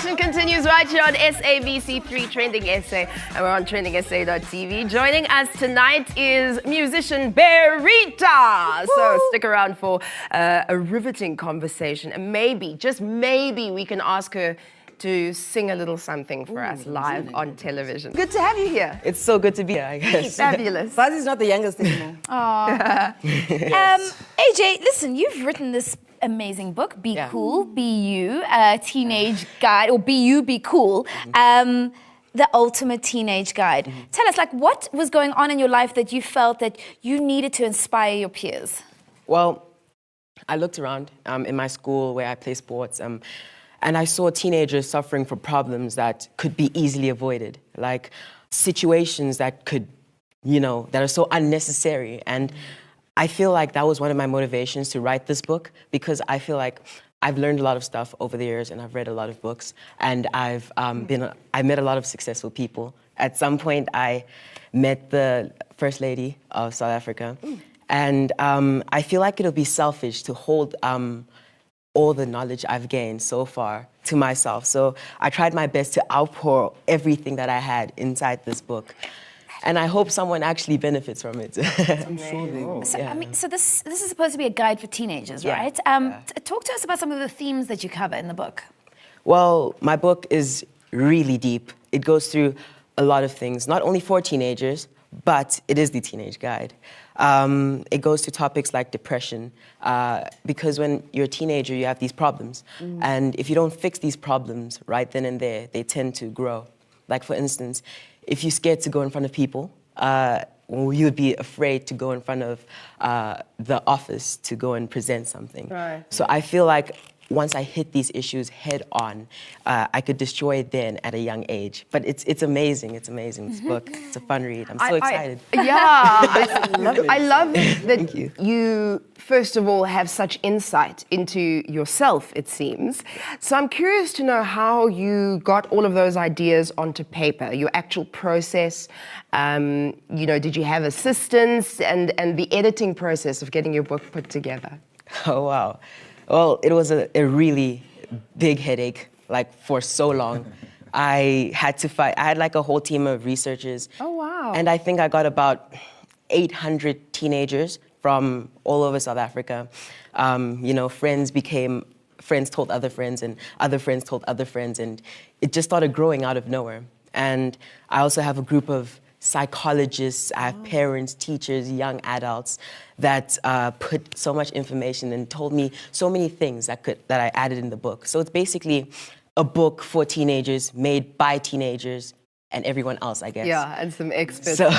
action continues right here on SABC3 Trending SA, and we're on trendingsa.tv. Joining us tonight is musician Berita. So stick around for a riveting conversation, and maybe, just maybe, we can ask her to sing a little something for us live on television. Good to have you here. It's so good to be here, I guess. Fabulous. Fuzzy's not the youngest anymore. Yes. AJ, listen, you've written this amazing book, Be Cool, Be You, Teenage Guide, or Be You, Be Cool, the ultimate teenage guide. Tell us, like, what was going on in your life that you felt that you needed to inspire your peers? Well, I looked around in my school where I play sports, and I saw teenagers suffering from problems that could be easily avoided, like situations that could, that are so unnecessary. And I feel like that was one of my motivations to write this book, because I feel like I've learned a lot of stuff over the years, and I've read a lot of books, and I met a lot of successful people. At some point, I met the First Lady of South Africa, and I feel like it'll be selfish to hold all the knowledge I've gained so far to myself. So I tried my best to outpour everything that I had inside this book. And I hope someone actually benefits from it. I'm sure they will. So, so this is supposed to be a guide for teenagers, right? Talk to us about some of the themes that you cover in the book. Well, my book is really deep. It goes through a lot of things, not only for teenagers, but it is the teenage guide. It goes to topics like depression, because when you're a teenager, you have these problems. And if you don't fix these problems right then and there, they tend to grow. Like, for instance, if you're scared to go in front of people, you would be afraid to go in front of the office to go and present something. Right. So I feel like once I hit these issues head on, I could destroy it then at a young age. But it's amazing. It's amazing, this book. It's a fun read. I'm so excited. I love that you. you, first of all, have such insight into yourself, it seems. So I'm curious to know how you got all of those ideas onto paper, your actual process. Did you have assistants, and the editing process of getting your book put together? Oh, wow. Well, it was a really big headache, like, for so long. I had to fight. I had like a whole team of researchers. Oh, wow. And I think I got about 800 teenagers from all over South Africa. Friends told other friends, and other friends told other friends, and it just started growing out of nowhere. And I also have a group of psychologists, I have parents, teachers, young adults that put so much information and told me so many things that I added in the book. So it's basically a book for teenagers, made by teenagers and everyone else, I guess. Yeah, and some experts. So,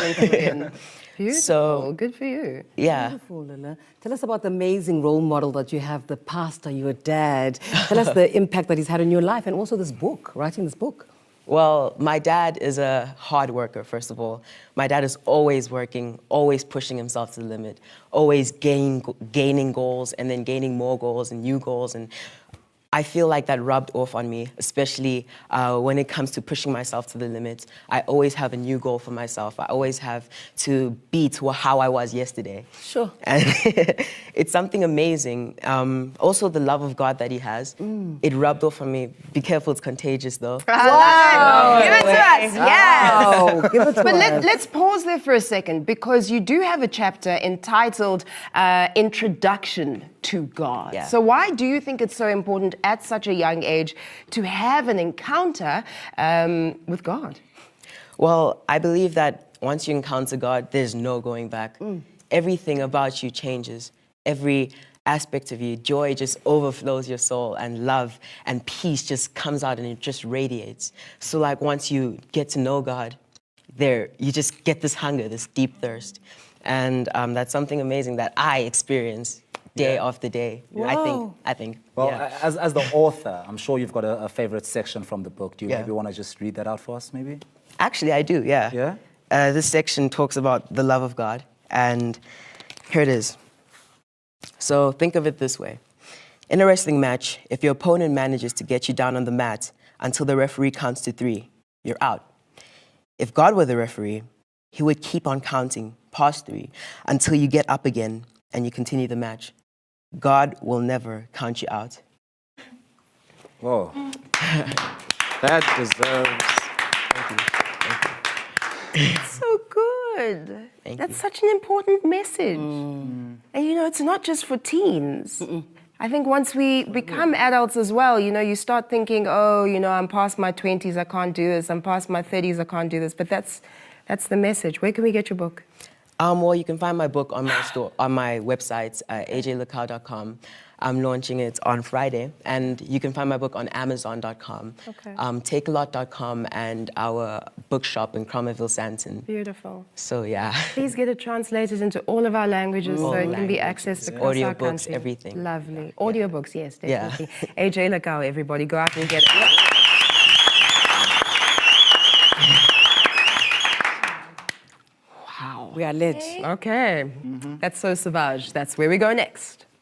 Beautiful. So, good for you. Yeah. Beautiful, Lila. Tell us about the amazing role model that you have, the pastor, your dad. Tell us the impact that he's had in your life, and also this book, writing this book. Well, my dad is a hard worker, first of all. My dad is always working, always pushing himself to the limit, always gaining goals, and then gaining more goals and new goals. And I feel like that rubbed off on me, especially when it comes to pushing myself to the limit. I always have a new goal for myself. I always have to be to how I was yesterday. Sure. And it's something amazing. Also, the love of God that he has, it rubbed off on me. Be careful, it's contagious, though. Wow. Give it to us. Yes. Wow. Give it to But us. let's pause there for a second, because you do have a chapter entitled Introduction to God. Yeah. So why do you think it's so important at such a young age to have an encounter with God? Well, I believe that once you encounter God, there's no going back. Everything about you changes. Every aspect of you, joy just overflows your soul, and love and peace just comes out, and it just radiates. So like, once you get to know God, you just get this hunger, this deep thirst. And that's something amazing that I experience day after day. Wow. I think. Well, yeah. as the author, I'm sure you've got a favorite section from the book. Do you Yeah. maybe want to just read that out for us, maybe? Actually, I do, yeah. Yeah? This section talks about the love of God, and here it is. So think of it this way. In a wrestling match, if your opponent manages to get you down on the mat until the referee counts to 3, you're out. If God were the referee, he would keep on counting past 3 until you get up again and you continue the match. God will never count you out. Whoa. That deserves. So good. That's such an important message. And you know, it's not just for teens. I think once we become adults as well, you know, you start thinking, oh, you know, I'm past my 20s, I can't do this. I'm past my 30s, I can't do this. But that's the message. Where can we get your book? Well, you can find my book on my store, on my website, ajlukau.com. I'm launching it on Friday, and you can find my book on Amazon.com, takealot.com, and our bookshop in Cromerville, Santon. Beautiful. So yeah. Please get it translated into all of our languages so it can be accessed across our Audiobooks, country. everything. Lovely. Audiobooks, yes, Yeah. definitely. AJ Lukau, everybody, go out and get it. We are lit. Okay. That's so savage. That's where we go next.